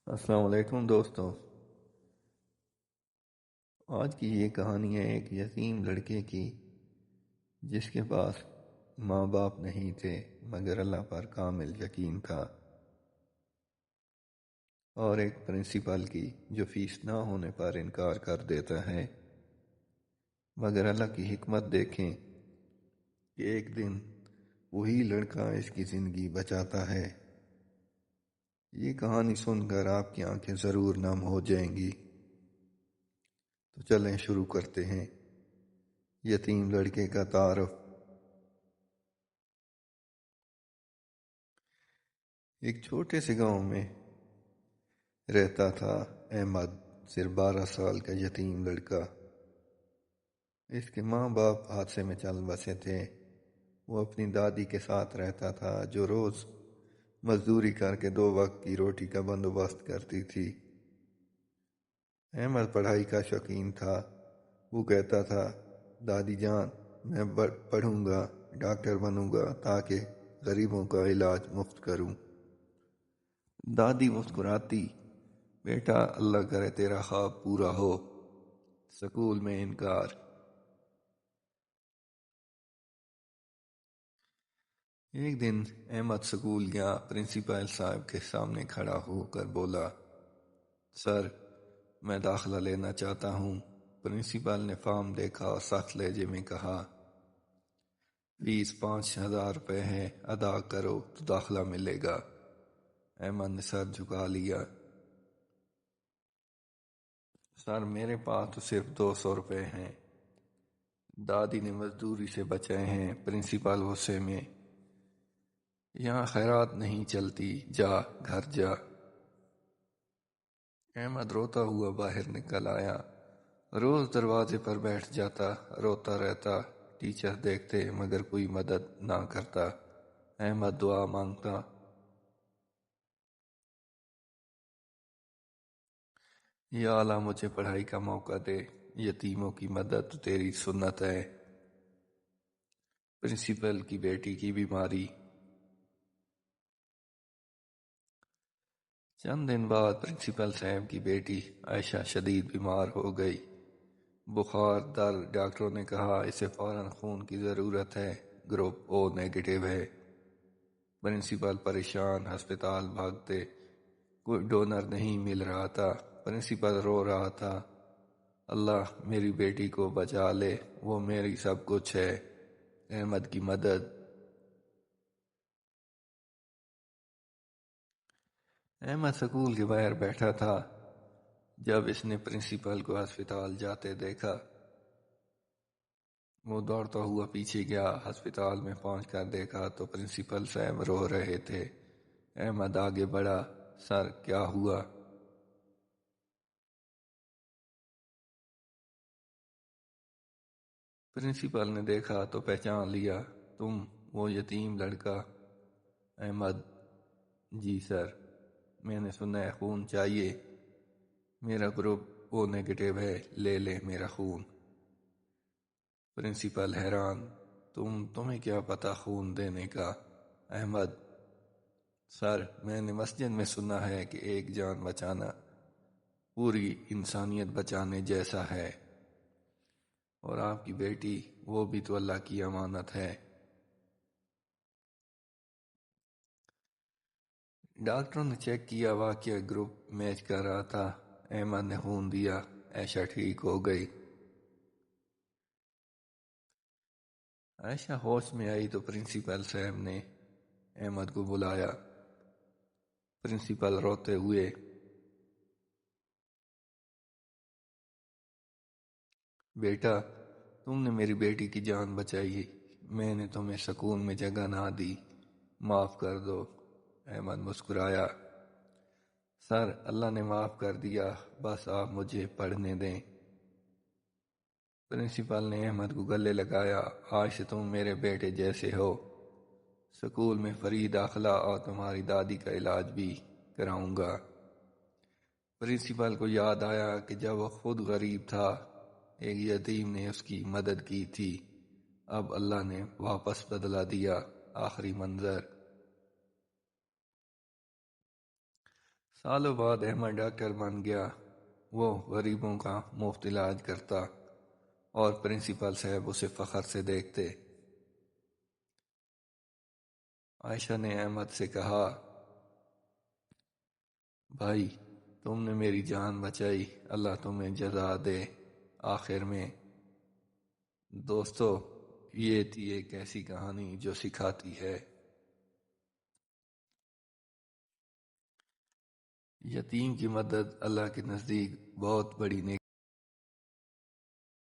السلام علیکم دوستو۔ آج کی یہ کہانی ہے ایک یتیم لڑکے کی جس کے پاس ماں باپ نہیں تھے مگر اللہ پر کامل یقین تھا، اور ایک پرنسپل کی جو فیس نہ ہونے پر انکار کر دیتا ہے، مگر اللہ کی حکمت دیکھیں کہ ایک دن وہی لڑکا اس کی زندگی بچاتا ہے۔ یہ کہانی سن کر آپ کی آنکھیں ضرور نم ہو جائیں گی۔ تو چلیں شروع کرتے ہیں یتیم لڑکے کا تعارف۔ ایک چھوٹے سے گاؤں میں رہتا تھا احمد، صرف 12 سال کا یتیم لڑکا۔ اس کے ماں باپ حادثے میں چل بسے تھے۔ وہ اپنی دادی کے ساتھ رہتا تھا جو روز مزدوری کر کے 2 وقت کی روٹی کا بندوبست کرتی تھی۔ احمد پڑھائی کا شوقین تھا۔ وہ کہتا تھا، دادی جان میں پڑھوں گا، ڈاکٹر بنوں گا تاکہ غریبوں کا علاج مفت کروں۔ دادی مسکراتی، بیٹا اللہ کرے تیرا خواب پورا ہو۔ سکول میں انکار۔ ایک دن احمد سکول گیا۔ پرنسپل صاحب کے سامنے کھڑا ہو کر بولا، سر میں داخلہ لینا چاہتا ہوں۔ پرنسپل نے فارم دیکھا اور سخت لہجے میں کہا، فیس 5000 روپے ہے، ادا کرو تو داخلہ ملے گا۔ احمد نے سر جھکا لیا، سر میرے پاس تو صرف 200 روپے ہیں، دادی نے مزدوری سے بچائے ہیں۔ پرنسپل غصے میں، یہاں خیرات نہیں چلتی، جا گھر جا۔ احمد روتا ہوا باہر نکل آیا۔ روز دروازے پر بیٹھ جاتا، روتا رہتا۔ ٹیچر دیکھتے مگر کوئی مدد نہ کرتا۔ احمد دعا مانگتا، یا اللہ مجھے پڑھائی کا موقع دے، یتیموں کی مدد تو تیری سنت ہے۔ پرنسپل کی بیٹی کی بیماری۔ چند دن بعد پرنسپل صاحب کی بیٹی عائشہ شدید بیمار ہو گئی۔ بخار، درد، ڈاکٹروں نے کہا اسے فوراً خون کی ضرورت ہے، گروپ او نیگیٹو ہے۔ پرنسپل پریشان، ہسپتال بھاگتے، کوئی ڈونر نہیں مل رہا تھا۔ پرنسپل رو رہا تھا، اللہ میری بیٹی کو بچا لے، وہ میری سب کچھ ہے۔ احمد کی مدد۔ احمد سکول کے باہر بیٹھا تھا جب اس نے پرنسپل کو ہسپتال جاتے دیکھا۔ وہ دوڑتا ہوا پیچھے گیا۔ ہسپتال میں پہنچ کر دیکھا تو پرنسپل صاحب رو رہے تھے۔ احمد آگے بڑھا، سر کیا ہوا؟ پرنسپل نے دیکھا تو پہچان لیا، تم وہ یتیم لڑکا؟ احمد، جی سر، میں نے سنا ہے خون چاہیے، میرا گروپ او نیگیٹو ہے، لے لے میرا خون۔ پرنسپل حیران، تمہیں کیا پتا خون دینے کا؟ احمد، سر میں نے مسجد میں سنا ہے کہ ایک جان بچانا پوری انسانیت بچانے جیسا ہے، اور آپ کی بیٹی وہ بھی تو اللہ کی امانت ہے۔ ڈاکٹروں نے چیک کیا، واقعہ گروپ میچ کر رہا تھا۔ احمد نے خون دیا، عائشہ ٹھیک ہو گئی۔ عائشہ ہوش میں آئی تو پرنسپل صاحب نے احمد کو بلایا۔ پرنسپل روتے ہوئے، بیٹا تم نے میری بیٹی کی جان بچائی، میں نے تمہیں سکول میں جگہ نہ دی، معاف کر دو۔ احمد مسکرایا، سر اللہ نے معاف کر دیا، بس آپ مجھے پڑھنے دیں۔ پرنسپل نے احمد کو گلے لگایا، آج سے تم میرے بیٹے جیسے ہو، سکول میں فری داخلہ اور تمہاری دادی کا علاج بھی کراؤں گا۔ پرنسپل کو یاد آیا کہ جب وہ خود غریب تھا ایک یتیم نے اس کی مدد کی تھی، اب اللہ نے واپس بدلہ دیا۔ آخری منظر۔ سالوں بعد احمد ڈاکٹر بن گیا۔ وہ غریبوں کا مفت علاج کرتا اور پرنسپل صاحب اسے فخر سے دیکھتے۔ عائشہ نے احمد سے کہا، بھائی تم نے میری جان بچائی، اللہ تمہیں جزا دے۔ آخر میں دوستو، یہ تھی ایک ایسی کہانی جو سکھاتی ہے یتیم کی مدد اللہ کے نزدیک بہت بڑی نیکی